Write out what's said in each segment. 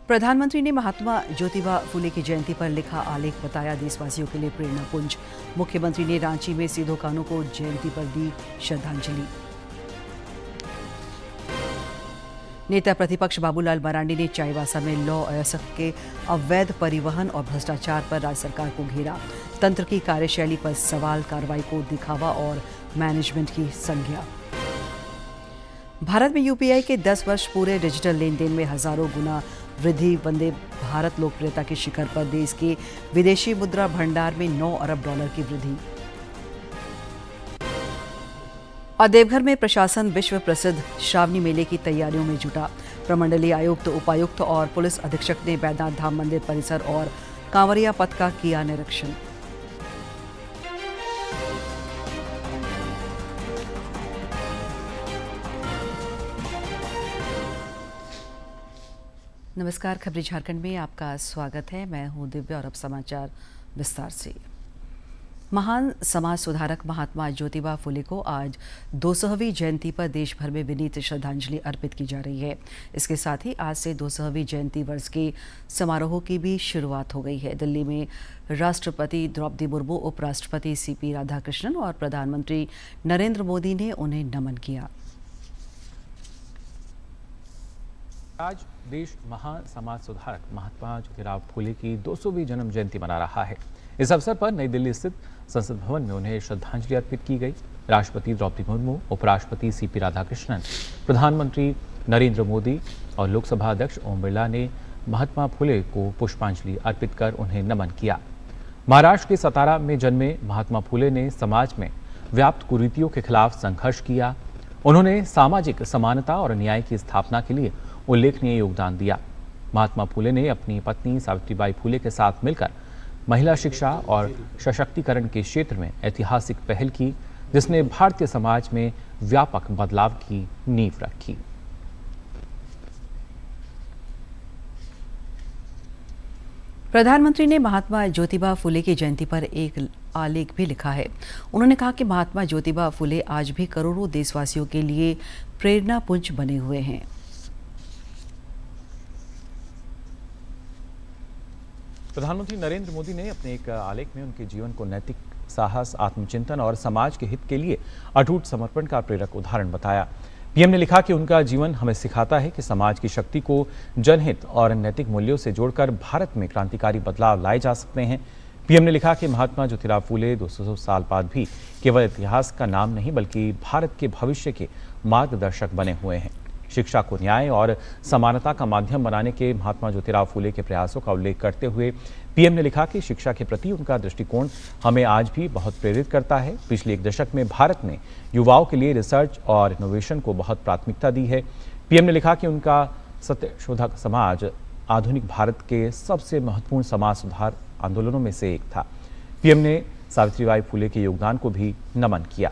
प्रधानमंत्री ने महात्मा ज्योतिबा फुले की जयंती पर लिखा आलेख बताया देशवासियों के लिए प्रेरणापुंज। मुख्यमंत्री ने रांची में सिधो कान्हू को जयंती पर दी श्रद्धांजलि। नेता प्रतिपक्ष बाबूलाल मरांडी ने चाईबासा में लौ अयस्क के अवैध परिवहन और भ्रष्टाचार पर राज्य सरकार को घेरा। तंत्र की कार्यशैली पर सवाल, कार्रवाई को दिखावा और मैनेजमेंट की संज्ञा। भारत में यूपीआई के 10 वर्ष पूरे, डिजिटल लेन देन में हजारों गुना वृद्धि। वंदे भारत लोकप्रियता के शिखर पर, देश के विदेशी मुद्रा भंडार में 9 अरब डॉलर की वृद्धि। और देवघर में प्रशासन विश्व प्रसिद्ध श्रावणी मेले की तैयारियों में जुटा। प्रमंडलीय आयुक्त, उपायुक्त और पुलिस अधीक्षक ने बैद्यनाथ धाम मंदिर परिसर और कांवरिया पथ का किया निरीक्षण। नमस्कार, खबरी झारखंड में आपका स्वागत है। मैं हूं दिव्या और अब समाचार विस्तार से। महान समाज सुधारक महात्मा ज्योतिबा फुले को आज 200वीं जयंती पर देश भर में विनीत श्रद्धांजलि अर्पित की जा रही है। इसके साथ ही आज से 200वीं जयंती वर्ष के समारोहों की भी शुरुआत हो गई है। दिल्ली में राष्ट्रपति द्रौपदी मुर्मू, उपराष्ट्रपति सीपी राधाकृष्णन और प्रधानमंत्री नरेंद्र मोदी ने उन्हें नमन किया। आज देश महान समाज सुधारक महात्मा ज्योतिराव फुले की 200वीं जन्म जयंती मना रहा है। इस अवसर पर नई दिल्ली स्थित संसद भवन में उन्हें श्रद्धांजलि अर्पित की गई। राष्ट्रपति द्रौपदी मुर्मू, उपराष्ट्रपति सीपी राधाकृष्णन, प्रधानमंत्री नरेंद्र मोदी और लोकसभा अध्यक्ष ओम बिरला ने महात्मा फुले को पुष्पांजलि अर्पित कर उन्हें नमन किया। महाराष्ट्र के सतारा में जन्मे महात्मा फुले ने समाज में व्याप्त कुरीतियों के खिलाफ संघर्ष किया। उन्होंने सामाजिक समानता और न्याय की स्थापना के लिए उल्लेखनीय योगदान दिया। महात्मा फुले ने अपनी पत्नी सावित्रीबाई फुले के साथ मिलकर महिला शिक्षा और सशक्तिकरण के क्षेत्र में ऐतिहासिक पहल की, जिसने भारतीय समाज में व्यापक बदलाव की नींव रखी। प्रधानमंत्री ने महात्मा ज्योतिबा फुले की जयंती पर एक आलेख भी लिखा है। उन्होंने कहा कि महात्मा ज्योतिबा फुले आज भी करोड़ों देशवासियों के लिए प्रेरणापुंज बने हुए हैं। प्रधानमंत्री नरेंद्र मोदी ने अपने एक आलेख में उनके जीवन को नैतिक साहस, आत्मचिंतन और समाज के हित के लिए अटूट समर्पण का प्रेरक उदाहरण बताया। पीएम ने लिखा कि उनका जीवन हमें सिखाता है कि समाज की शक्ति को जनहित और नैतिक मूल्यों से जोड़कर भारत में क्रांतिकारी बदलाव लाए जा सकते हैं। पीएम ने लिखा कि महात्मा ज्योतिराव फुले 200 साल बाद भी केवल इतिहास का नाम नहीं बल्कि भारत के भविष्य के मार्गदर्शक बने हुए हैं। शिक्षा को न्याय और समानता का माध्यम बनाने के महात्मा ज्योतिराव फुले के प्रयासों का उल्लेख करते हुए पीएम ने लिखा कि शिक्षा के प्रति उनका दृष्टिकोण हमें आज भी बहुत प्रेरित करता है। पिछले एक दशक में भारत ने युवाओं के लिए रिसर्च और इनोवेशन को बहुत प्राथमिकता दी है। पीएम ने लिखा कि उनका सत्यशोधक समाज आधुनिक भारत के सबसे महत्वपूर्ण समाज सुधार आंदोलनों में से एक था। पीएम ने सावित्रीबाई फुले के योगदान को भी नमन किया।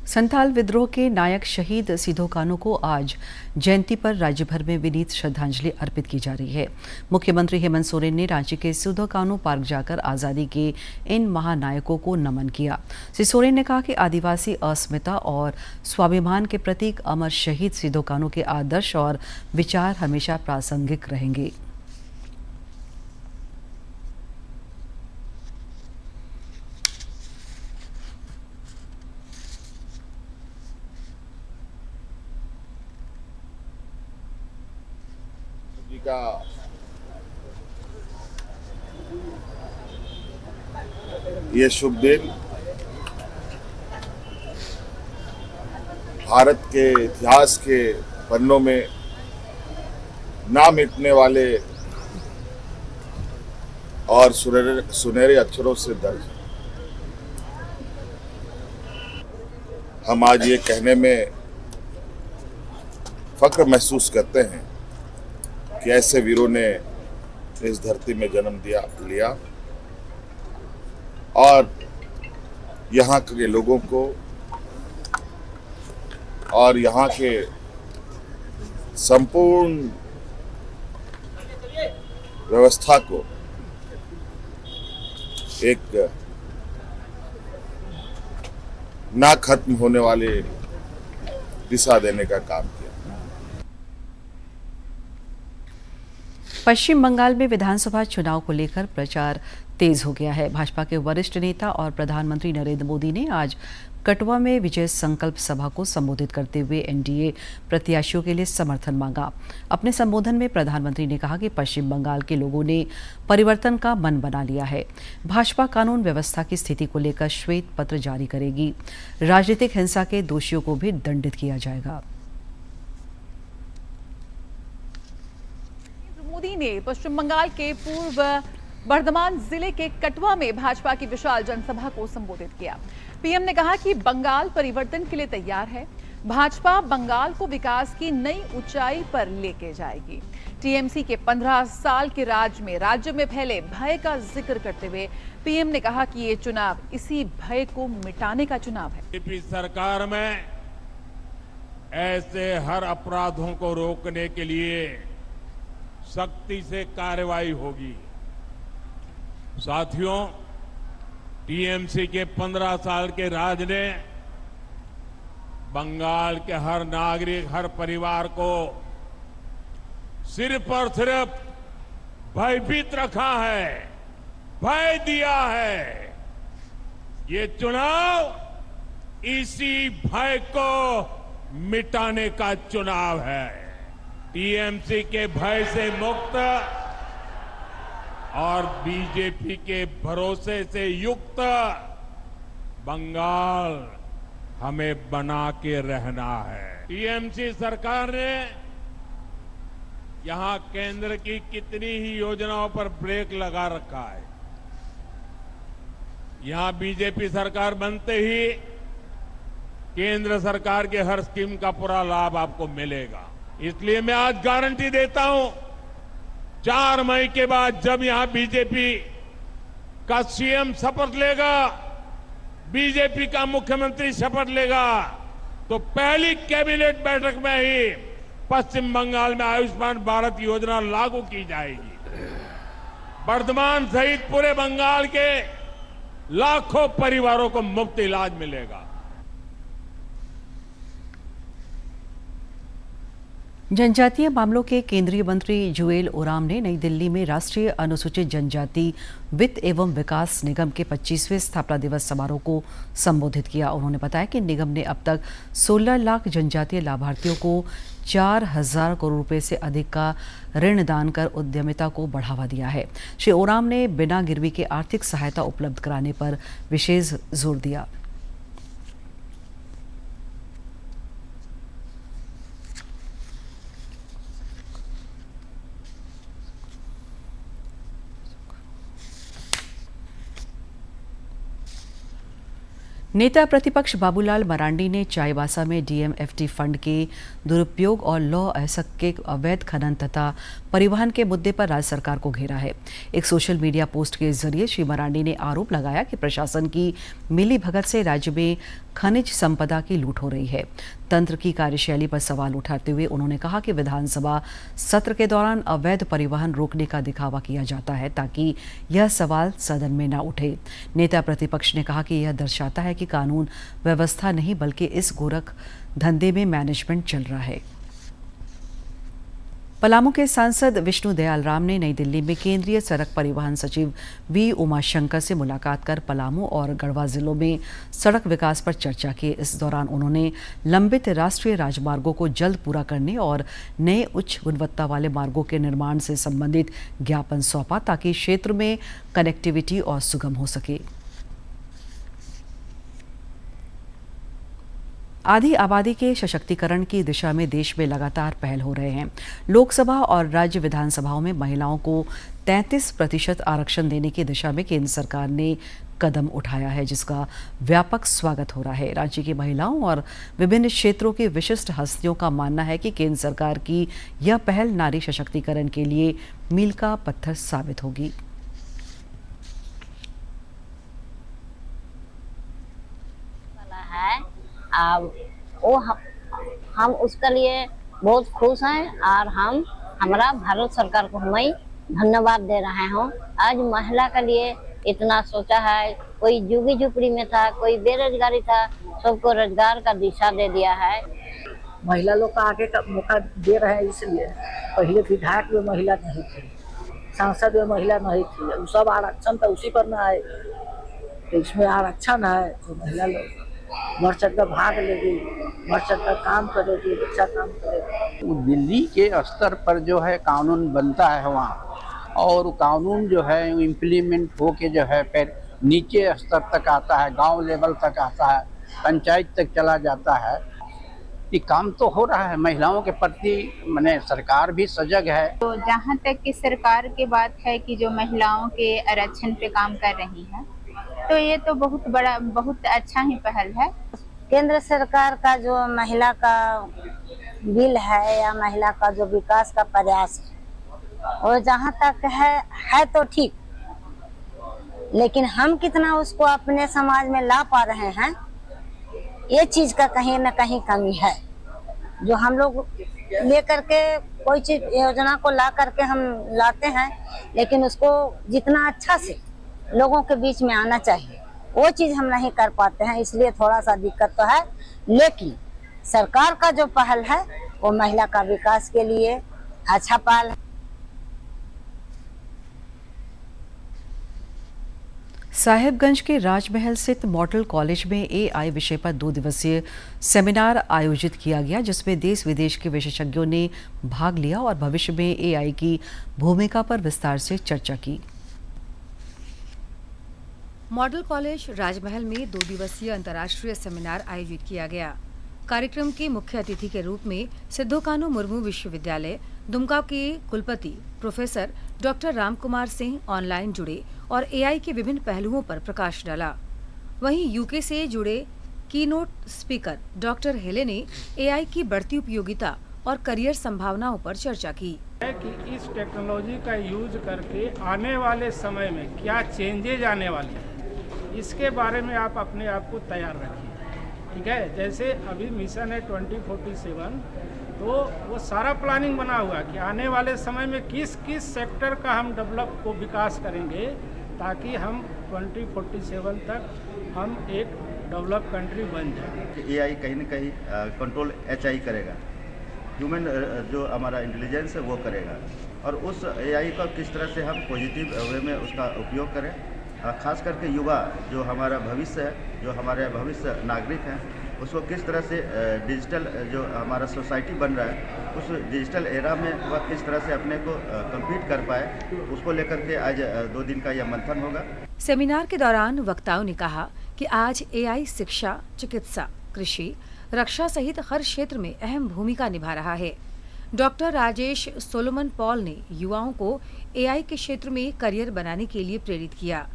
संथाल विद्रोह के नायक शहीद सिधो कान्हू को आज जयंती पर राज्य भर में विनीत श्रद्धांजलि अर्पित की जा रही है। मुख्यमंत्री हेमंत सोरेन ने रांची के सिधो कान्हू पार्क जाकर आजादी के इन महानायकों को नमन किया। श्री सोरेन ने कहा कि आदिवासी अस्मिता और स्वाभिमान के प्रतीक अमर शहीद सिधो कान्हू के आदर्श और विचार हमेशा प्रासंगिक रहेंगे। का ये शुभ दिन भारत के इतिहास के पन्नों में ना मिटने वाले और सुनहरे अक्षरों से दर्ज। हम आज ये कहने में फख्र महसूस करते हैं कि ऐसे वीरों ने इस धरती में जन्म लिया और यहाँ के लोगों को और यहाँ के संपूर्ण व्यवस्था को एक ना खत्म होने वाले दिशा देने का काम किया। पश्चिम बंगाल में विधानसभा चुनाव को लेकर प्रचार तेज हो गया है। भाजपा के वरिष्ठ नेता और प्रधानमंत्री नरेंद्र मोदी ने आज कटवा में विजय संकल्प सभा को संबोधित करते हुए एनडीए प्रत्याशियों के लिए समर्थन मांगा। अपने संबोधन में प्रधानमंत्री ने कहा कि पश्चिम बंगाल के लोगों ने परिवर्तन का मन बना लिया है। भाजपा कानून व्यवस्था की स्थिति को लेकर श्वेत पत्र जारी करेगी। राजनीतिक हिंसा के दोषियों को भी दंडित किया जाएगा। मोदी ने पश्चिम बंगाल के पूर्व बर्धमान जिले के कटवा में भाजपा की विशाल जनसभा को संबोधित किया। पीएम ने कहा कि बंगाल परिवर्तन के लिए तैयार है। भाजपा बंगाल को विकास की नई ऊंचाई पर लेके जाएगी। टीएमसी के 15 साल के राज में राज्य में फैले भय का जिक्र करते हुए पीएम ने कहा कि ये चुनाव इसी भय को मिटाने का चुनाव है। बीजेपी सरकार में ऐसे हर अपराधों को रोकने के लिए सख्ती से कार्रवाई होगी। साथियों, टीएमसी के 15 साल के राज ने बंगाल के हर नागरिक, हर परिवार को सिर्फ और सिर्फ भयभीत रखा है, भय दिया है। ये चुनाव इसी भय को मिटाने का चुनाव है। टीएमसी के भय से मुक्त और बीजेपी के भरोसे से युक्त बंगाल हमें बना के रहना है। टीएमसी सरकार ने यहां केंद्र की कितनी ही योजनाओं पर ब्रेक लगा रखा है। यहां बीजेपी सरकार बनते ही केंद्र सरकार के हर स्कीम का पूरा लाभ आपको मिलेगा। इसलिए मैं आज गारंटी देता हूं, 4 मई के बाद जब यहां बीजेपी का सीएम शपथ लेगा, बीजेपी का मुख्यमंत्री शपथ लेगा, तो पहली कैबिनेट बैठक में ही पश्चिम बंगाल में आयुष्मान भारत योजना लागू की जाएगी। बर्धमान सहित पूरे बंगाल के लाखों परिवारों को मुफ्त इलाज मिलेगा। जनजातीय मामलों के केंद्रीय मंत्री जुएल ओराम ने नई दिल्ली में राष्ट्रीय अनुसूचित जनजाति वित्त एवं विकास निगम के 25वें स्थापना दिवस समारोह को संबोधित किया। उन्होंने बताया कि निगम ने अब तक 16 लाख जनजातीय लाभार्थियों को 4,000 करोड़ रुपए से अधिक का ऋण दान कर उद्यमिता को बढ़ावा दिया है। श्री ओराम ने बिना गिरवी के आर्थिक सहायता उपलब्ध कराने पर विशेष जोर दिया। नेता प्रतिपक्ष बाबूलाल मरांडी ने चाईबासा में डीएमएफटी फंड के दुरुपयोग और लौह अयस्क के अवैध खनन तथा परिवहन के मुद्दे पर राज्य सरकार को घेरा है। एक सोशल मीडिया पोस्ट के जरिए श्री मरांडी ने आरोप लगाया कि प्रशासन की मिलीभगत से राज्य में खनिज संपदा की लूट हो रही है। तंत्र की कार्यशैली पर सवाल उठाते हुए उन्होंने कहा कि विधानसभा सत्र के दौरान अवैध परिवहन रोकने का दिखावा किया जाता है ताकि यह सवाल सदन में न उठे। नेता प्रतिपक्ष ने कहा कि यह दर्शाता है कि कानून व्यवस्था नहीं बल्कि इस गोरख धंधे में मैनेजमेंट चल रहा है। पलामू के सांसद विष्णु दयाल राम ने नई दिल्ली में केंद्रीय सड़क परिवहन सचिव वी उमाशंकर से मुलाकात कर पलामू और गढ़वा जिलों में सड़क विकास पर चर्चा की। इस दौरान उन्होंने लंबित राष्ट्रीय राजमार्गों को जल्द पूरा करने और नए उच्च गुणवत्ता वाले मार्गों के निर्माण से संबंधित ज्ञापन सौंपा ताकि क्षेत्र में कनेक्टिविटी और सुगम हो सके। आधी आबादी के सशक्तिकरण की दिशा में देश में लगातार पहल हो रहे हैं। लोकसभा और राज्य विधानसभाओं में महिलाओं को 33% आरक्षण देने की दिशा में केंद्र सरकार ने कदम उठाया है, जिसका व्यापक स्वागत हो रहा है। राज्य की महिलाओं और विभिन्न क्षेत्रों की विशिष्ट हस्तियों का मानना है कि केंद्र सरकार की यह पहल नारी सशक्तिकरण के लिए मील का पत्थर साबित होगी। वो हम उसके लिए बहुत खुश हैं और हमारा भारत सरकार को हम धन्यवाद दे रहे हैं। आज महिला के लिए इतना सोचा है, कोई झुग्गी झुपड़ी में था, कोई बेरोजगारी था, सबको रोजगार का दिशा दे दिया है। महिला लोग का आगे का मौका दे रहे हैं, इसलिए पहले विधायक में महिला नहीं थी, सांसद में महिला नहीं थी, वो सब आरक्षण तो उसी पर ना आए, तो इसमें आरक्षण है तो महिला लोग बढ़ चढ़कर भाग लेगी, बढ़ चढ़कर काम करेगी, अच्छा काम करेगी। दिल्ली के स्तर पर जो है कानून बनता है वहाँ, और वो कानून जो है इम्प्लीमेंट होके जो है फिर नीचे स्तर तक आता है, गांव लेवल तक आता है, पंचायत तक चला जाता है। ये काम तो हो रहा है, महिलाओं के प्रति माने सरकार भी सजग है। तो जहाँ तक कि सरकार की बात है कि जो महिलाओं के आरक्षण पे काम कर रही है, तो ये तो बहुत अच्छा ही पहल है। केंद्र सरकार का जो महिला का बिल है या महिला का जो विकास का प्रयास है, और जहाँ तक है तो ठीक, लेकिन हम कितना उसको अपने समाज में ला पा रहे हैं, ये चीज का कहीं न कहीं कमी है। जो हम लोग लेकर के कोई चीज योजना को ला करके हम लाते हैं, लेकिन उसको जितना अच्छा से लोगों के बीच में आना चाहिए वो चीज हम नहीं कर पाते हैं, इसलिए थोड़ा सा दिक्कत तो है। लेकिन सरकार का जो पहल है वो महिला का विकास के लिए अच्छा पहल है। साहिबगंज के राजमहल स्थित मॉडल कॉलेज में एआई विषय पर 2 दिवसीय सेमिनार आयोजित किया गया, जिसमें देश विदेश के विशेषज्ञों ने भाग लिया और भविष्य में एआई की भूमिका पर विस्तार से चर्चा की। मॉडल कॉलेज राजमहल में 2 दिवसीय अंतर्राष्ट्रीय सेमिनार आयोजित किया गया। कार्यक्रम के मुख्य अतिथि के रूप में सिद्धो कान्हू मुर्मू विश्वविद्यालय दुमका के कुलपति professor doctor Ramkumar Singh online जुड़े और एआई के विभिन्न पहलुओं पर प्रकाश डाला। वहीं यूके से जुड़े कीनोट स्पीकर डॉक्टर हेले ने एआई की बढ़ती उपयोगिता और करियर संभावनाओं पर चर्चा की। कि इस टेक्नोलॉजी का यूज करके आने वाले समय में क्या चेंजेज आने वाले हैं, इसके बारे में आप अपने आप को तैयार रखिए। ठीक है, जैसे अभी मिशन है 2047, तो वो सारा प्लानिंग बना हुआ है कि आने वाले समय में किस किस सेक्टर का हम डेवलप को विकास करेंगे, ताकि हम 2047 तक हम एक डेवलप कंट्री बन जाए। एआई कहीं ना कहीं कंट्रोल एचआई करेगा, ह्यूमन जो हमारा इंटेलिजेंस है वो करेगा, और उस एआई का किस तरह से हम पॉजिटिव वे में उसका उपयोग करें। खास करके युवा जो हमारा भविष्य है, जो हमारे भविष्य नागरिक हैं, उसको किस तरह से डिजिटल जो हमारा सोसाइटी बन रहा है, उस डिजिटल एरा में वह किस तरह से अपने को कम्पीट कर पाए, उसको लेकर के आज 2 दिन का यह मंथन होगा। सेमिनार के दौरान वक्ताओं ने कहा कि आज एआई शिक्षा, चिकित्सा, कृषि, रक्षा सहित हर क्षेत्र में अहम भूमिका निभा रहा है। डॉक्टर राजेश सोलोमन पॉल ने युवाओं को एआई के क्षेत्र में करियर बनाने के लिए प्रेरित किया।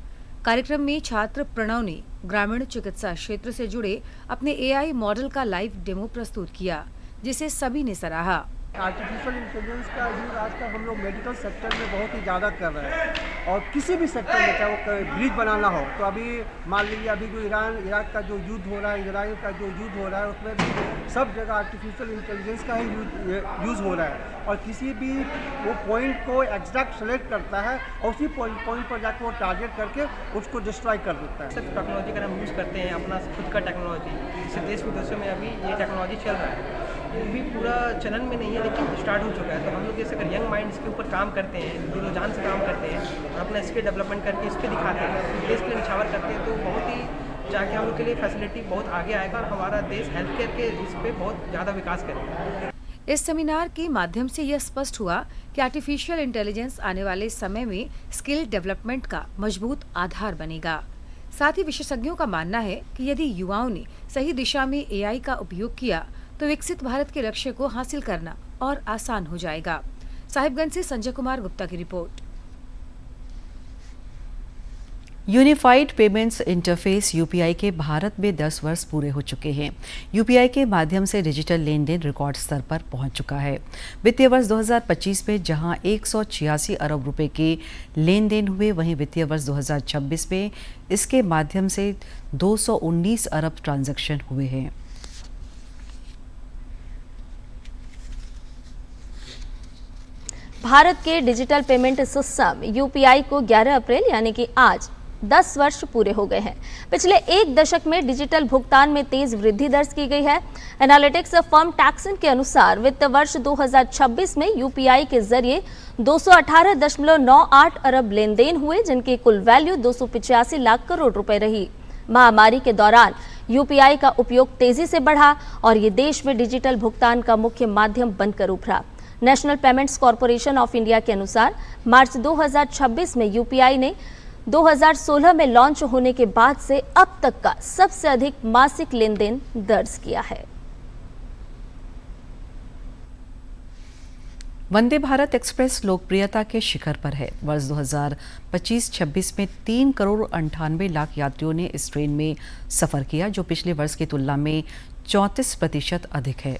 कार्यक्रम में छात्र प्रणव ने ग्रामीण चिकित्सा क्षेत्र से जुड़े अपने एआई मॉडल का लाइव डेमो प्रस्तुत किया, जिसे सभी ने सराहा। आर्टिफिशियल इंटेलिजेंस का यूज आजकल हम लोग मेडिकल सेक्टर में बहुत ही ज़्यादा कर रहे हैं, और किसी भी सेक्टर में, चाहे वो ब्रिज बनाना हो, तो अभी मान लीजिए अभी जो ईरान इराक का जो युद्ध हो रहा है, इसराइल का जो युद्ध हो रहा है, उसमें भी सब जगह आर्टिफिशियल इंटेलिजेंस का ही यूज़ हो रहा है, और किसी भी वो पॉइंट को एग्जैक्ट सेलेक्ट करता है और उसी पॉइंट पर जाकर वो टारगेट करके उसको डिस्ट्रॉय कर देता है। सिर्फ टेक्नोलॉजी का हम यूज़ करते हैं, अपना खुद का टेक्नोलॉजी, जैसे देश विदेशों में अभी ये टेक्नोलॉजी चल रहा है, वो भी पूरा चलन में नहीं है लेकिन स्टार्ट हो चुका है। तो हम लोग जैसे अगर यंग माइंड्स के ऊपर काम करते हैं, दिलो-जान से काम करते हैं और अपना स्किल डेवलपमेंट करके इस पर दिखाते हैं, देश के लिए निछावर करते हैं, तो बहुत ही जाके हम लोग के लिए फैसिलिटी बहुत आगे आएगा और हमारा देश हेल्थ केयर के इस पर बहुत ज़्यादा विकास करेगा। इस सेमिनार के माध्यम से यह स्पष्ट हुआ कि आर्टिफिशियल इंटेलिजेंस आने वाले समय में स्किल डेवलपमेंट का मजबूत आधार बनेगा। साथ ही विशेषज्ञों का मानना है कि यदि युवाओं ने सही दिशा में एआई का उपयोग किया तो विकसित भारत के लक्ष्य को हासिल करना और आसान हो जाएगा। साहिबगंज से संजय कुमार गुप्ता की report. Unified payments interface UPI के भारत में 10 वर्ष पूरे हो चुके हैं। यूपीआई के माध्यम से डिजिटल लेन देन रिकॉर्ड स्तर पर पहुंच चुका है। वित्तीय वर्ष 2025 में जहां 186 अरब रुपए के लेन देन हुए, वहीं वित्तीय वर्ष 2026 में इसके माध्यम से 219 अरब ट्रांजैक्शन हुए हैं। भारत के डिजिटल पेमेंट सिस्टम यूपीआई को 11 अप्रैल यानी कि आज 10 वर्ष पूरे हो गए हैं। पिछले एक दशक में डिजिटल भुगतान में तेज वृद्धि दर्ज की गई है। एनालिटिक्स फर्म टैक्सन के अनुसार वित्त वर्ष 2026 में यूपीआई के जरिए 218.98 अरब लेन देन हुए, जिनकी कुल वैल्यू 285 लाख करोड़ रुपए रही। महामारी के दौरान यूपीआई का उपयोग तेजी से बढ़ा और ये देश में डिजिटल भुगतान का मुख्य माध्यम बनकर उभरा। National payments corporation of India के अनुसार मार्च 2026 में यूपीआई ने 2016 में लॉन्च होने के बाद से अब तक का सबसे अधिक मासिक लेन देन दर्ज किया है। वंदे भारत एक्सप्रेस लोकप्रियता के शिखर पर है। वर्ष 2025-26 में 3 करोड़ 98 लाख यात्रियों ने इस ट्रेन में सफर किया, जो पिछले वर्ष की तुलना में 34% अधिक है।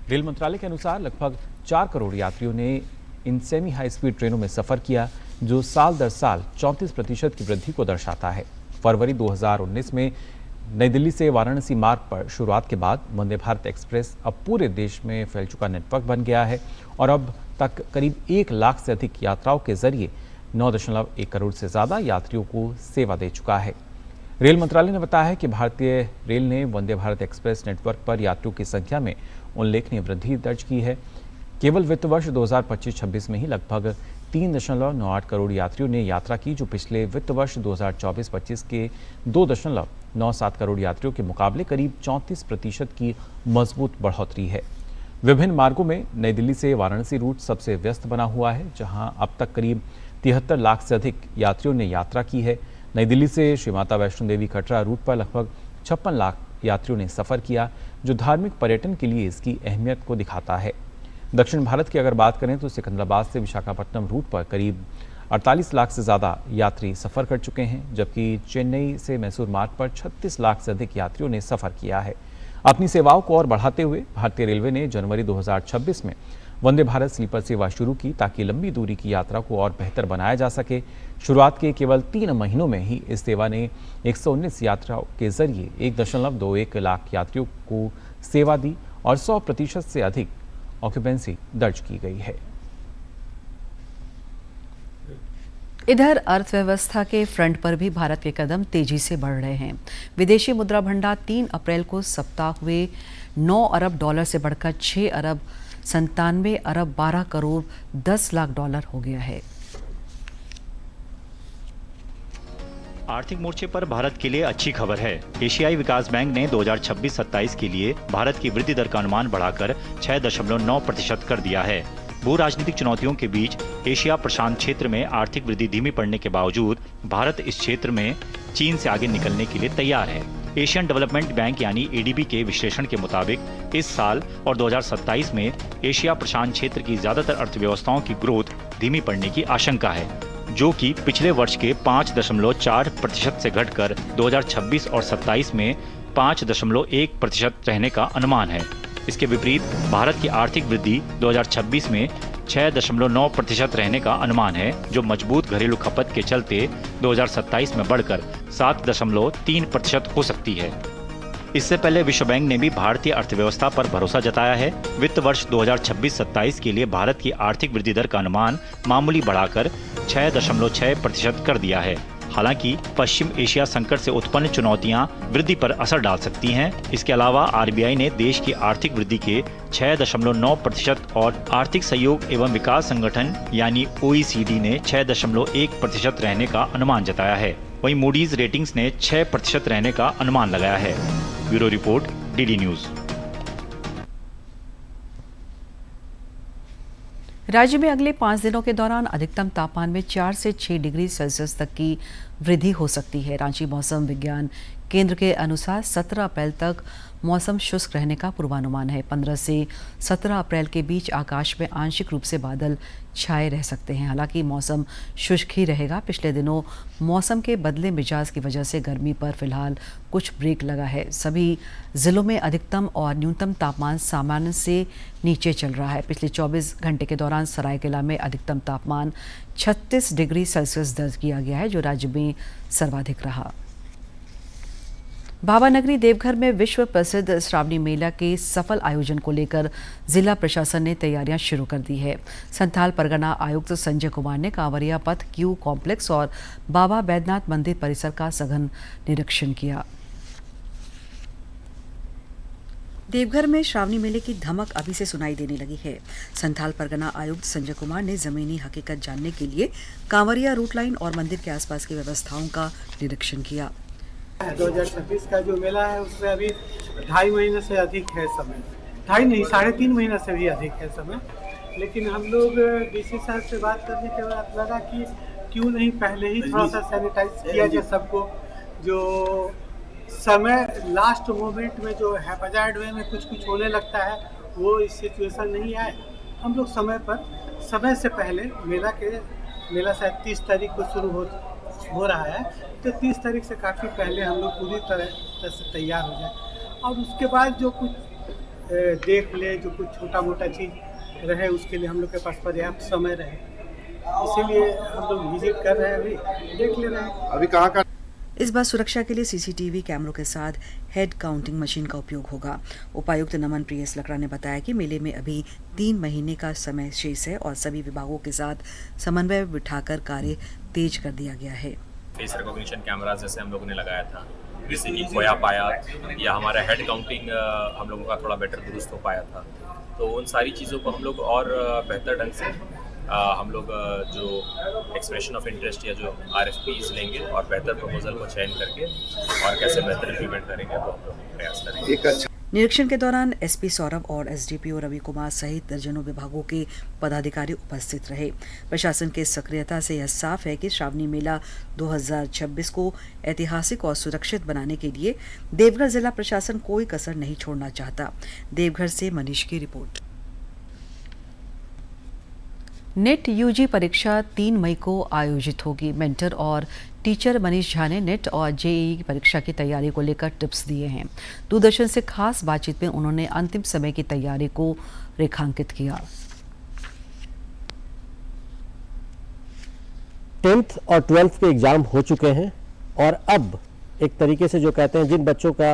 रेल मंत्रालय के अनुसार लगभग 4 करोड़ यात्रियों ने इन सेमी हाई स्पीड ट्रेनों में सफर किया, जो साल दर साल 34% की वृद्धि को दर्शाता है। फरवरी 2019 में नई दिल्ली से वाराणसी मार्ग पर शुरुआत के बाद वंदे भारत एक्सप्रेस अब पूरे देश में फैल चुका नेटवर्क बन गया है और अब तक करीब 1 लाख से अधिक यात्राओं के जरिए 9.1 करोड़ से ज़्यादा यात्रियों को सेवा दे चुका है। रेल मंत्रालय ने बताया है कि भारतीय रेल ने वंदे भारत एक्सप्रेस नेटवर्क पर यात्रियों की संख्या में उल्लेखनीय वृद्धि दर्ज की है। केवल वित्त वर्ष 2025-26 में ही लगभग 3.98 करोड़ यात्रियों ने यात्रा की, जो पिछले वित्त वर्ष 2024-25 के 2.97 करोड़ यात्रियों के मुकाबले करीब 34% की मजबूत बढ़ोतरी है। विभिन्न मार्गों में नई दिल्ली से वाराणसी रूट सबसे व्यस्त बना हुआ है, जहां अब तक करीब 73 लाख से अधिक यात्रियों ने यात्रा की है। नई दिल्ली से श्री माता वैष्णो देवी कटरा रूट पर लगभग 56 लाख यात्रियों ने सफर किया, जो धार्मिक पर्यटन के लिए इसकी अहमियत को दिखाता है। दक्षिण भारत की अगर बात करें तो सिकंदराबाद से विशाखापट्टनम रूट पर करीब 48 लाख से ज़्यादा यात्री सफ़र कर चुके हैं, जबकि चेन्नई से मैसूर मार्ग पर 36 लाख से अधिक यात्रियों ने सफ़र किया है। अपनी सेवाओं को और बढ़ाते हुए भारतीय रेलवे ने जनवरी 2026 में वंदे भारत स्लीपर सेवा शुरू की, ताकि लंबी दूरी की यात्रा को और बेहतर बनाया जा सके। शुरुआत के केवल 3 महीनों में ही इस सेवा ने 119 यात्राओं के जरिए 1.21 लाख यात्रियों को सेवा दी और 100% से अधिक ऑक्यूपेंसी दर्ज की गई है। इधर अर्थव्यवस्था के फ्रंट पर भी भारत के कदम तेजी से बढ़ रहे हैं। विदेशी मुद्रा भंडार 3 अप्रैल को सप्ताह हुए 9 अरब डॉलर से बढ़कर 6 अरब 97 अरब 12 करोड़ 10 लाख डॉलर हो गया है। आर्थिक मोर्चे पर भारत के लिए अच्छी खबर है। एशियाई विकास बैंक ने 2026-27 के लिए भारत की वृद्धि दर का अनुमान बढ़ाकर 6.9% कर दिया है। भू राजनीतिक चुनौतियों के बीच एशिया प्रशांत क्षेत्र में आर्थिक वृद्धि धीमी पड़ने के बावजूद भारत इस क्षेत्र में चीन से आगे निकलने के लिए तैयार है। एशियन डेवलपमेंट बैंक यानी एडीबी के विश्लेषण के मुताबिक इस साल और 2027 में एशिया प्रशांत क्षेत्र की ज्यादातर अर्थव्यवस्थाओं की ग्रोथ धीमी पड़ने की आशंका है, जो कि पिछले वर्ष के 5.4% से घटकर 2026 और 27 में 5.1% रहने का अनुमान है। इसके विपरीत भारत की आर्थिक वृद्धि 2026 में 6.9% रहने का अनुमान है, जो मजबूत घरेलू खपत के चलते 2027 में बढ़कर 7.3% हो सकती है। इससे पहले विश्व बैंक ने भी भारतीय अर्थव्यवस्था पर भरोसा जताया है। वित्त वर्ष 2026-27 के लिए भारत की आर्थिक वृद्धि दर का अनुमान मामूली बढ़ाकर 6.6% कर दिया है। हालांकि पश्चिम एशिया संकट से उत्पन्न चुनौतियां वृद्धि पर असर डाल सकती हैं। इसके अलावा आरबीआई ने देश की आर्थिक वृद्धि के 6.9% और आर्थिक सहयोग एवं विकास संगठन यानी OECD ने 6.1% रहने का अनुमान जताया है। वहीं मूडीज रेटिंग्स ने 6% रहने का अनुमान लगाया है। Bureau report, DD news. राज्य में अगले 5 दिनों के दौरान अधिकतम तापमान में 4 से 6 डिग्री सेल्सियस तक की वृद्धि हो सकती है। रांची मौसम विज्ञान केंद्र के अनुसार 17 अप्रैल तक मौसम शुष्क रहने का पूर्वानुमान है। 15 से 17 अप्रैल के बीच आकाश में आंशिक रूप से बादल छाए रह सकते हैं। हालांकि मौसम शुष्क ही रहेगा। पिछले दिनों मौसम के बदले मिजाज की वजह से गर्मी पर फिलहाल कुछ ब्रेक लगा है। सभी जिलों में अधिकतम और न्यूनतम तापमान सामान्य से नीचे चल रहा है। पिछले 24 घंटे के दौरान सरायकेला में अधिकतम तापमान 36 डिग्री सेल्सियस दर्ज किया गया है, जो राज्य में सर्वाधिक रहा। भावानगरी देवघर में विश्व प्रसिद्ध श्रावणी मेला के सफल आयोजन को लेकर जिला प्रशासन ने तैयारियां शुरू कर दी है। संथाल परगना आयुक्त संजय कुमार ने कांवरिया पथ, क्यू कॉम्प्लेक्स और बाबा बैद्यनाथ मंदिर परिसर का सघन निरीक्षण किया। देवघर में श्रावणी मेले की धमक अभी से सुनाई देने लगी है। संथाल परगना आयुक्त संजय कुमार ने जमीनी हकीकत जानने के लिए कांवरिया रूट लाइन और मंदिर के आसपास की व्यवस्थाओं का निरीक्षण किया। 2026 का जो मेला है उसमें अभी 2.5 महीने से अधिक है समय, 2.5 नहीं 3.5 महीने से भी अधिक है समय। लेकिन हम लोग डीसी साहब से बात करने के बाद लगा कि क्यों नहीं पहले ही थोड़ा सा सैनिटाइज किया जाए सबको। जो समय लास्ट मोमेंट में जो हैजार्ड वे में कुछ होने लगता है वो इस सिचुएशन नहीं आए। हम लोग समय से पहले मेला शायद 30 तारीख को शुरू हो रहा है, तो 30 तारीख से काफ़ी पहले हम लोग पूरी तरह से तैयार हो जाए और उसके बाद जो कुछ देख ले, जो कुछ छोटा मोटा चीज़ रहे उसके लिए हम लोग के पास पर्याप्त समय रहे, इसीलिए हम लोग विजिट कर रहे हैं, अभी देख ले रहे हैं। अभी कहाँ का इस बार सुरक्षा के लिए सीसीटीवी कैमरों के साथ हेड काउंटिंग मशीन का उपयोग होगा। उपायुक्त नमन प्रियस लकड़ा ने बताया कि मेले में अभी 3 महीने का समय शेष है और सभी विभागों के साथ समन्वय बिठाकर कार्य तेज कर दिया गया है। फेस रिकॉग्निशन कैमरा जैसे हम लोगों ने लगाया था, जिससे कि खोया पाया या हमारा हेड काउंटिंग हम लोगों का थोड़ा बेटर दुरुस्त हो पाया था। तो उन सारी चीज़ों को हम लोग और बेहतर ढंग से हम लोग जो एक्सप्रेशन ऑफ इंटरेस्ट या जो RFPs लेंगे और बेहतर प्रपोजल को चयन करके और कैसे बेहतर इम्प्लीमेंट करेंगे तो हम लोग प्रयास करेंगे। निरीक्षण के दौरान एसपी सौरभ और एसडीपीओ रवि कुमार सहित दर्जनों विभागों के पदाधिकारी उपस्थित रहे। प्रशासन के सक्रियता से यह साफ है कि श्रावणी मेला 2026 को ऐतिहासिक और सुरक्षित बनाने के लिए देवघर जिला प्रशासन कोई कसर नहीं छोड़ना चाहता। देवघर से मनीष की रिपोर्ट। नेट यूजी परीक्षा 3 मई को आयोजित होगी। मेंटर और टीचर मनीष झा ने नेट और जेईई परीक्षा की तैयारी को लेकर टिप्स दिए हैं। दूरदर्शन से खास बातचीत में उन्होंने अंतिम समय की तैयारी को रेखांकित किया। 10th और 12th के एग्जाम हो चुके हैं और अब एक तरीके से जो कहते हैं जिन बच्चों का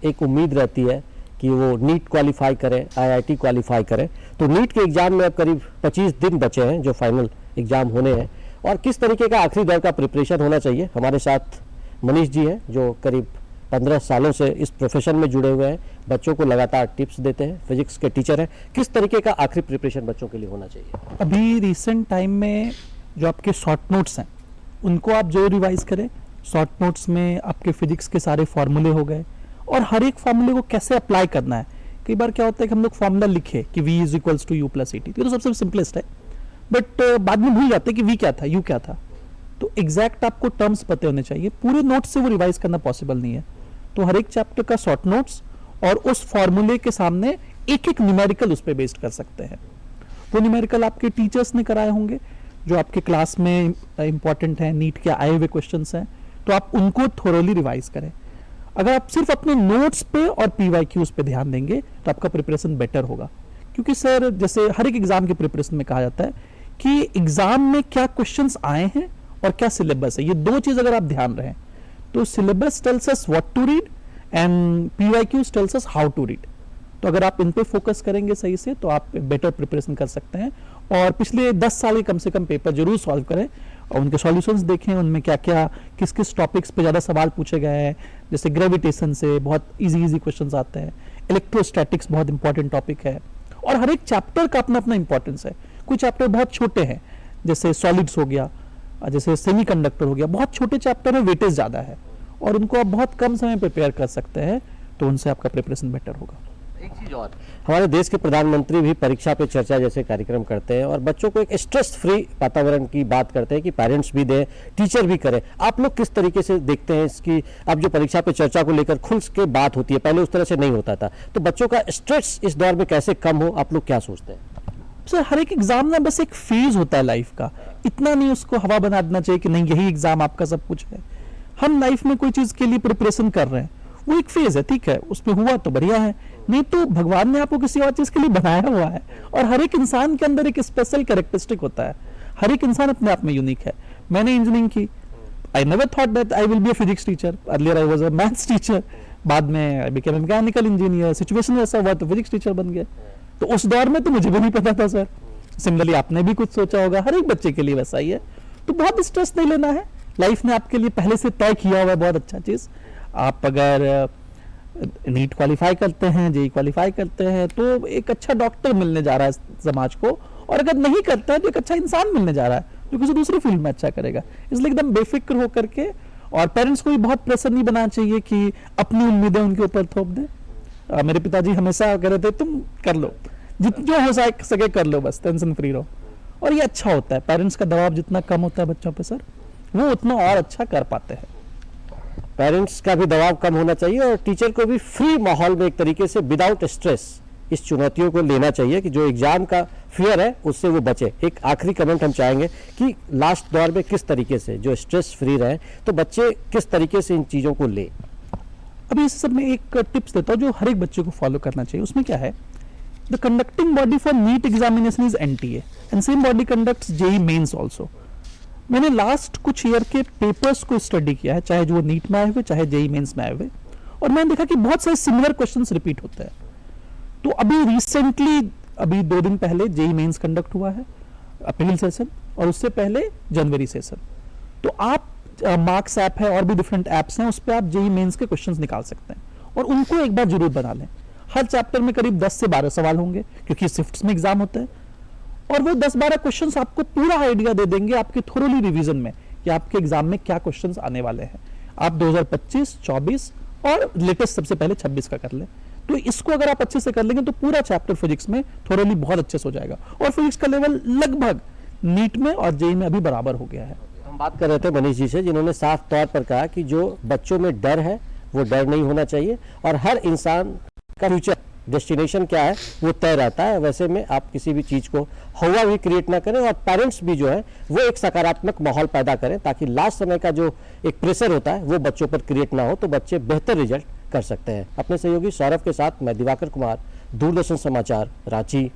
एक उम्मीद रहती है कि वो नीट क्वालिफाई करें, IIT क्वालिफाई करें, तो नीट के एग्जाम में अब करीब 25 दिन बचे हैं जो फाइनल एग्जाम होने हैं और किस तरीके का आखिरी दौर का प्रिपरेशन होना चाहिए। हमारे साथ मनीष जी हैं जो करीब 15 सालों से इस प्रोफेशन में जुड़े हुए हैं, बच्चों को लगातार टिप्स देते हैं, फिजिक्स के टीचर हैं। किस तरीके का आखिरी प्रिपरेशन बच्चों के लिए होना चाहिए? अभी रिसेंट टाइम में जो आपके शॉर्ट नोट्स हैं उनको आप जो रिवाइज करें। शॉर्ट नोट्स में आपके फिजिक्स के सारे फॉर्मूले हो गए और हर एक फॉर्मूले को कैसे अप्लाई करना है। कई बार क्या होता है कि हम लोग फॉर्मूला लिखे कि v is equals to u plus AT, तो सबसे सिंपलेस्ट है, बट बाद में भूल जाते हैं कि v क्या था, u क्या था। तो एग्जैक्ट आपको टर्म्स पते होने चाहिए। पूरे नोट्स से वो रिवाइज करना पॉसिबल नहीं है, तो हर एक चैप्टर का शॉर्ट नोट्स और उस फॉर्मूले के सामने एक एक न्यूमेरिकल उस पर बेस्ड कर सकते हैं। वो न्यूमेरिकल आपके टीचर्स ने कराए होंगे जो आपके क्लास में इंपॉर्टेंट है, नीट के आए हुए क्वेश्चन हैं, तो आप उनको थोरोली रिवाइज करें। अगर आप सिर्फ अपने नोट्स पे और PYQs पे ध्यान देंगे तो आपका प्रिपरेशन बेटर होगा। क्योंकि सर जैसे हर एक एग्जाम के प्रिपरेशन में कहा जाता है कि एग्जाम में क्या क्वेश्चंस आए हैं और क्या सिलेबस है, ये 2 चीज अगर आप ध्यान रखें तो syllabus tells us what to read and PYQs tells us how to read. तो अगर आप इन पे फोकस करेंगे सही से तो आप बेटर प्रिपरेशन कर सकते हैं और पिछले 10 साल के कम से कम पेपर जरूर सॉल्व करें और उनके सॉल्यूशंस देखें, उनमें क्या क्या किस किस टॉपिक्स पे ज़्यादा सवाल पूछे गए हैं। जैसे ग्रेविटेशन से बहुत इजी क्वेश्चंस आते हैं, इलेक्ट्रोस्टैटिक्स बहुत इंपॉर्टेंट टॉपिक है और हर एक चैप्टर का अपना अपना इंपॉर्टेंस है। कुछ चैप्टर बहुत छोटे हैं जैसे सॉलिड्स हो गया, जैसे सेमीकंडक्टर हो गया, बहुत छोटे चैप्टर में वेटेज ज़्यादा है और उनको आप बहुत कम समय प्रिपेयर कर सकते हैं, तो उनसे आपका प्रिपरेशन बेटर होगा। एक चीज और, हमारे देश के प्रधानमंत्री भी परीक्षा पे चर्चा जैसे कार्यक्रम करते हैं और बच्चों को एक स्ट्रेस फ्री वातावरण की बात करते हैं कि पेरेंट्स भी दें, टीचर भी करें। आप लोग किस तरीके से देखते हैं इसकी, अब जो परीक्षा पे चर्चा को लेकर खुल के बात होती है, पहले उस तरह से नहीं होता था, तो बच्चों का स्ट्रेस इस दौर में कैसे कम हो, आप लोग क्या सोचते हैं? सर हर एक एग्जाम ना बस एक फेज होता है लाइफ का, इतना नहीं उसको हवा बना देना चाहिए कि नहीं यही एग्जाम आपका सब कुछ है। हम लाइफ में कोई चीज के लिए प्रिपरेशन कर रहे हैं, वो एक फेज है, ठीक है, उसमें हुआ तो बढ़िया है, नहीं तो भगवान ने आपको किसी और चीज के लिए बनाया हुआ है। और हर एक इंसान के अंदर एक स्पेशल कैरेक्टरिस्टिक होता है, हर एक इंसान अपने आप में यूनिक है। मैंने इंजीनियरिंग की, I never thought that I will be a physics teacher, earlier I was a maths teacher, बाद में I became a mechanical engineer, situation ऐसा हुआ तो फिजिक्स टीचर बन गया। तो उस दौर में तो मुझे भी नहीं पता था सर। सिमिलरली आपने भी कुछ सोचा होगा, हर एक बच्चे के लिए वैसा ही है। तो बहुत स्ट्रेस नहीं लेना है, लाइफ ने आपके लिए पहले से तय किया हुआ है बहुत अच्छा चीज़। आप अगर नीट क्वालिफाई करते हैं, जेई क्वालिफाई करते हैं, तो एक अच्छा डॉक्टर मिलने जा रहा है समाज को, और अगर नहीं करता है तो एक अच्छा इंसान मिलने जा रहा है जो किसी दूसरी फील्ड में अच्छा करेगा। इसलिए एकदम बेफिक्र होकर के, और पेरेंट्स को भी बहुत प्रेशर नहीं बनाना चाहिए कि अपनी उम्मीदें उनके ऊपर थोप दें। मेरे पिताजी हमेशा कह रहे थे तुम कर लो, जितना हो सके कर लो, बस टेंशन फ्री रहो। और ये अच्छा होता है, पेरेंट्स का दबाव जितना कम होता है बच्चों पे सर, वो उतना और अच्छा कर पाते हैं। पेरेंट्स का भी दबाव कम होना चाहिए और टीचर को भी फ्री माहौल में एक तरीके से विदाउट स्ट्रेस इस चुनौतियों को लेना चाहिए कि जो एग्जाम का फियर है उससे वो बचे। एक आखिरी कमेंट हम चाहेंगे कि लास्ट दौर में किस तरीके से जो स्ट्रेस फ्री रहे, तो बच्चे किस तरीके से इन चीज़ों को ले। अभी इस सब में एक टिप्स देता हूँ जो हर एक बच्चे को फॉलो करना चाहिए। उसमें क्या है, the conducting body for NEET examination is NTA and same body conducts JEE mains also. मैंने लास्ट कुछ ईयर के पेपर्स को स्टडी किया है, चाहे जो वो नीट में आए हुए चाहे JEE मेंस में आए हुए, और मैंने देखा कि बहुत सारे सिमिलर क्वेश्चंस रिपीट होते हैं। तो अभी रिसेंटली, अभी 2 दिन पहले JEE मेंस कंडक्ट हुआ है, अप्रैल सेशन, और उससे पहले जनवरी सेशन। तो आप मार्क्स ऐप है और भी डिफरेंट ऐप्स हैं, उस पर आप JEE मेंस के क्वेश्चंस निकाल सकते हैं और उनको एक बार जरूर बना लें। हर चैप्टर में करीब 10 से 12 सवाल होंगे क्योंकि शिफ्ट्स में एग्जाम होते हैं, और वो 10-12 क्वेश्चंस आपको पूरा आइडिया दे देंगे आपके थोरोली रिवीजन में कि आपके एग्जाम में क्या क्वेश्चंस आने वाले हैं। आप 2025, 24 और लेटेस्ट सबसे पहले 26 का कर लें। तो इसको अगर आप अच्छे से कर लेंगे तो पूरा चैप्टर फिजिक्स में थोरोली बहुत अच्छे से हो जाएगा, और फिजिक्स का लेवल लगभग नीट में और JEE में अभी बराबर हो गया है। हम बात कर रहे थे मनीष जी से, जिन्होंने साफ तौर पर कहा कि जो बच्चों में डर है वो डर नहीं होना चाहिए, और हर इंसान का फ्यूचर डेस्टिनेशन क्या है वो तय रहता है। वैसे में आप किसी भी चीज़ को हवा भी क्रिएट ना करें, और पेरेंट्स भी जो है वो एक सकारात्मक माहौल पैदा करें ताकि लास्ट समय का जो एक प्रेशर होता है वो बच्चों पर क्रिएट ना हो, तो बच्चे बेहतर रिजल्ट कर सकते हैं। अपने सहयोगी सौरभ के साथ मैं दिवाकर कुमार, दूरदर्शन समाचार, रांची।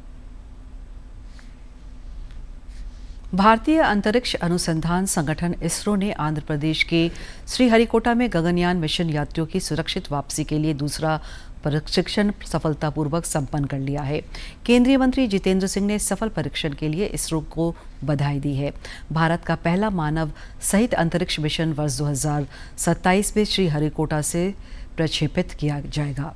भारतीय अंतरिक्ष अनुसंधान संगठन इसरो ने आंध्र प्रदेश के श्रीहरिकोटा में गगनयान मिशन यात्रियों की सुरक्षित वापसी के लिए दूसरा परीक्षण सफलतापूर्वक संपन्न कर लिया है। केंद्रीय मंत्री जितेंद्र सिंह ने सफल परीक्षण के लिए इसरो को बधाई दी है। भारत का पहला मानव सहित अंतरिक्ष मिशन वर्ष 2027 में श्रीहरिकोटा से प्रक्षेपित किया जाएगा।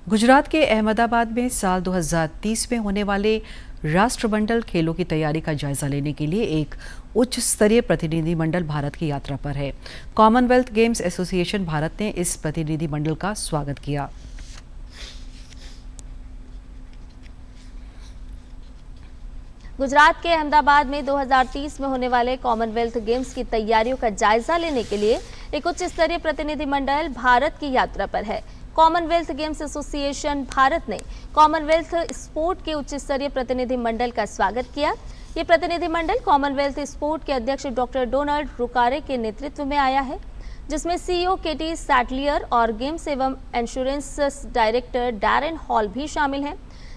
गुजरात के अहमदाबाद में साल 2030 में होने वाले राष्ट्रमंडल खेलों की तैयारी का जायजा लेने के लिए एक उच्च स्तरीय प्रतिनिधिमंडल भारत की यात्रा पर है। कॉमनवेल्थ गेम्स एसोसिएशन भारत ने इस प्रतिनिधिमंडल का स्वागत किया। गुजरात के अहमदाबाद में 2030 में होने वाले कॉमनवेल्थ गेम्स की तैयारियों का जायजा लेने के लिए एक उच्च स्तरीय प्रतिनिधिमंडल भारत की यात्रा पर है। कॉमनवेल्थ गेम्स एसोसिएशन भारत ने कॉमनवेल्थ स्पोर्ट के उच्च स्तरीय प्रतिनिधिमंडल का स्वागत किया। ये प्रतिनिधिमंडल कॉमनवेल्थ स्पोर्ट के अध्यक्ष डॉक्टर डोनाल्ड रुकारे के नेतृत्व में आया है, जिसमें CEO केटी सैटलियर और गेम्स एवं इंश्योरेंस डायरेक्टर डैरेन हॉल भी शामिल हैं।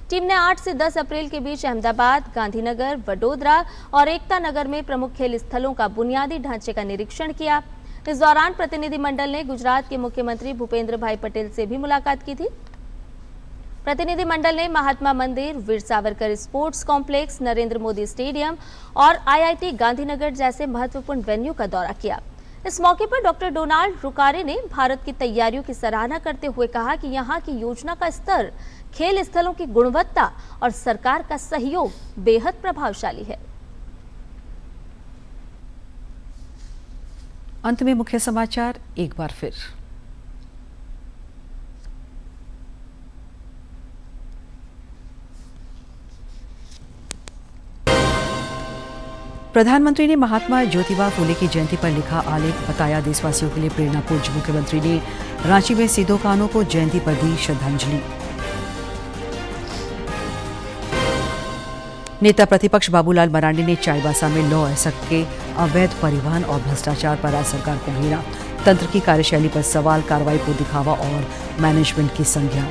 टीम ने 8 से 10 अप्रैल के बीच अहमदाबाद, गांधीनगर, वडोदरा और एकता नगर में प्रमुख खेल स्थलों का बुनियादी ढांचे का निरीक्षण किया। इस दौरान प्रतिनिधिमंडल ने गुजरात के मुख्यमंत्री भूपेंद्र भाई पटेल से भी मुलाकात की थी। प्रतिनिधिमंडल ने Mahatma Mandir, Veer Savarkar sports complex, Narendra Modi stadium और IIT गांधीनगर जैसे महत्वपूर्ण वेन्यू का दौरा किया। इस मौके पर डॉक्टर डोनाल्ड रुकारे ने भारत की तैयारियों की सराहना करते हुए कहा कि यहाँ की योजना का स्तर, खेल स्थलों की गुणवत्ता और सरकार का सहयोग बेहद प्रभावशाली है। अंत में मुख्य समाचार एक बार फिर। प्रधानमंत्री ने महात्मा ज्योतिबा फुले की जयंती पर लिखा आलेख बताया देशवासियों के लिए प्रेरणापुंज। मुख्यमंत्री ने रांची में सिदो कान्हू को जयंती पर दी श्रद्धांजलि। नेता प्रतिपक्ष बाबूलाल मरांडी ने चाईबासा में लॉ एसक के अवैध परिवहन और भ्रष्टाचार पर राज्य सरकार को घेरा। तंत्र की कार्यशैली पर सवाल, कार्रवाई को दिखावा और मैनेजमेंट की संज्ञा।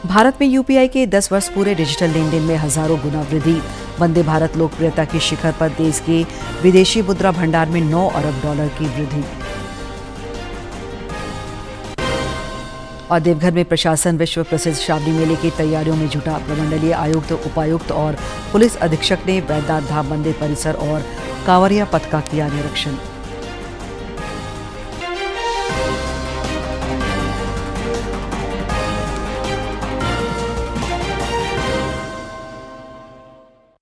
भारत में यूपीआई के 10 वर्ष पूरे, डिजिटल लेन देन में हजारों गुना वृद्धि। वंदे भारत लोकप्रियता के शिखर पर, देश के विदेशी मुद्रा भंडार में 9 अरब डॉलर की वृद्धि। और देवघर में प्रशासन विश्व प्रसिद्ध श्रावणी मेले की तैयारियों में जुटा। प्रमंडलीय आयुक्त, उपायुक्त और पुलिस अधीक्षक ने वैद्यनाथ धाम मंदिर परिसर और कांवरिया पथ का किया निरीक्षण।